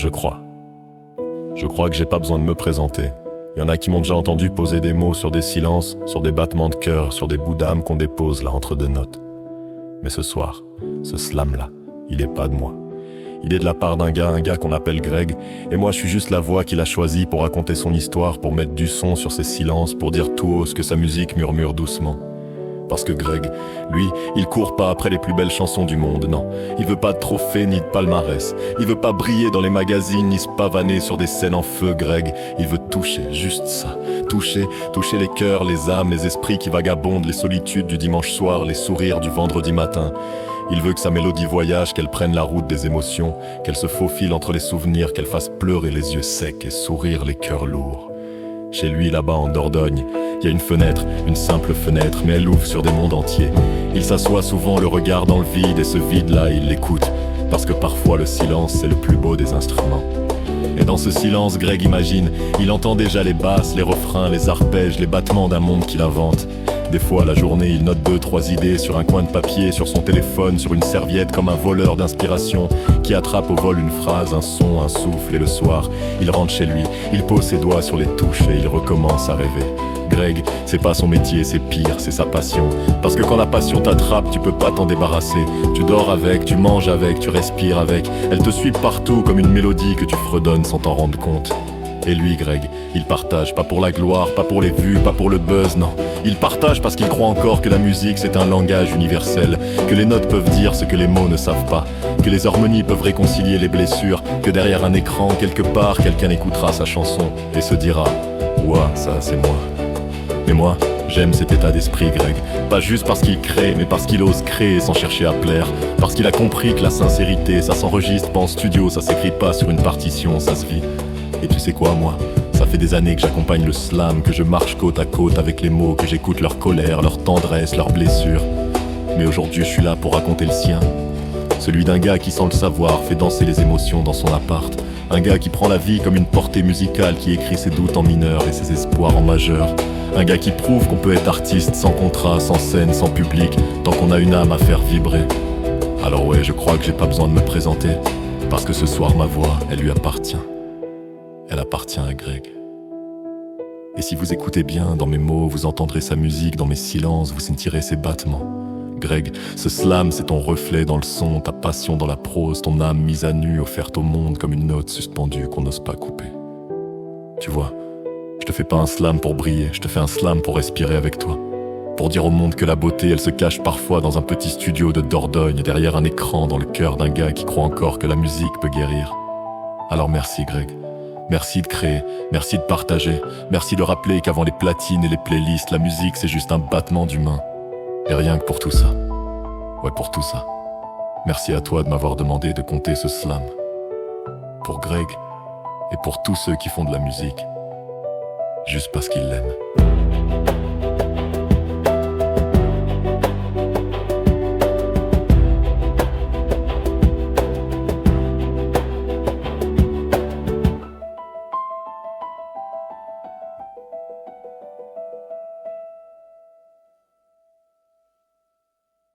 Je crois. Je crois que j'ai pas besoin de me présenter. Il y en a qui m'ont déjà entendu poser des mots sur des silences, sur des battements de cœur, sur des bouts d'âme qu'on dépose là entre deux notes. Mais ce soir, ce slam-là, il est pas de moi. Il est de la part d'un gars, un gars qu'on appelle Greg, et moi je suis juste la voix qu'il a choisie pour raconter son histoire, pour mettre du son sur ses silences, pour dire tout haut ce que sa musique murmure doucement. Parce que Greg, lui, il court pas après les plus belles chansons du monde, non. Il veut pas de trophées ni de palmarès. Il veut pas briller dans les magazines ni se pavaner sur des scènes en feu, Greg. Il veut toucher, juste ça. Toucher les cœurs, les âmes, les esprits qui vagabondent, les solitudes du dimanche soir, les sourires du vendredi matin. Il veut que sa mélodie voyage, qu'elle prenne la route des émotions, qu'elle se faufile entre les souvenirs, qu'elle fasse pleurer les yeux secs et sourire les cœurs lourds. Chez lui, là-bas en Dordogne, il y a une fenêtre, une simple fenêtre, mais elle ouvre sur des mondes entiers. Il s'assoit souvent, le regard dans le vide, et ce vide-là, il l'écoute, parce que parfois le silence, c'est le plus beau des instruments. Et dans ce silence, Greg imagine, il entend déjà les basses, les refrains, les arpèges, les battements d'un monde qu'il invente. Des fois, la journée, il note 2-3 idées sur un coin de papier, sur son téléphone, sur une serviette, comme un voleur d'inspiration qui attrape au vol une phrase, un son, un souffle. Et le soir, il rentre chez lui, il pose ses doigts sur les touches et il recommence à rêver. Greg, c'est pas son métier, c'est pire, c'est sa passion. Parce que quand la passion t'attrape, tu peux pas t'en débarrasser. Tu dors avec, tu manges avec, tu respires avec. Elle te suit partout comme une mélodie que tu fredonnes sans t'en rendre compte. Et lui, Greg, il partage, pas pour la gloire, pas pour les vues, pas pour le buzz, non. Il partage parce qu'il croit encore que la musique c'est un langage universel, que les notes peuvent dire ce que les mots ne savent pas, que les harmonies peuvent réconcilier les blessures, que derrière un écran, quelque part, quelqu'un écoutera sa chanson et se dira « Ouah, ça c'est moi ». Mais moi, j'aime cet état d'esprit, Greg. Pas juste parce qu'il crée, mais parce qu'il ose créer sans chercher à plaire. Parce qu'il a compris que la sincérité, ça s'enregistre pas en studio, ça s'écrit pas sur une partition, ça se vit. Et tu sais quoi, moi, ça fait des années que j'accompagne le slam, que je marche côte à côte avec les mots, que j'écoute leur colère, leur tendresse, leurs blessures. Mais aujourd'hui, je suis là pour raconter le sien. Celui d'un gars qui, sans le savoir, fait danser les émotions dans son appart. Un gars qui prend la vie comme une portée musicale, qui écrit ses doutes en mineur et ses espoirs en majeur. Un gars qui prouve qu'on peut être artiste sans contrat, sans scène, sans public, tant qu'on a une âme à faire vibrer. Alors ouais, je crois que j'ai pas besoin de me présenter, parce que ce soir ma voix, elle lui appartient. Elle appartient à Greg. Et si vous écoutez bien, dans mes mots, vous entendrez sa musique, dans mes silences, vous sentirez ses battements. Greg, ce slam, c'est ton reflet dans le son, ta passion dans la prose, ton âme mise à nu, offerte au monde comme une note suspendue qu'on n'ose pas couper. Tu vois, je te fais pas un slam pour briller, je te fais un slam pour respirer avec toi. Pour dire au monde que la beauté, elle se cache parfois dans un petit studio de Dordogne, derrière un écran, dans le cœur d'un gars qui croit encore que la musique peut guérir. Alors merci Greg. Merci de créer, merci de partager, merci de rappeler qu'avant les platines et les playlists, la musique c'est juste un battement d'humain. Et rien que pour tout ça. Ouais, pour tout ça. Merci à toi de m'avoir demandé de compter ce slam. Pour Greg et pour tous ceux qui font de la musique. Juste parce qu'ils l'aiment.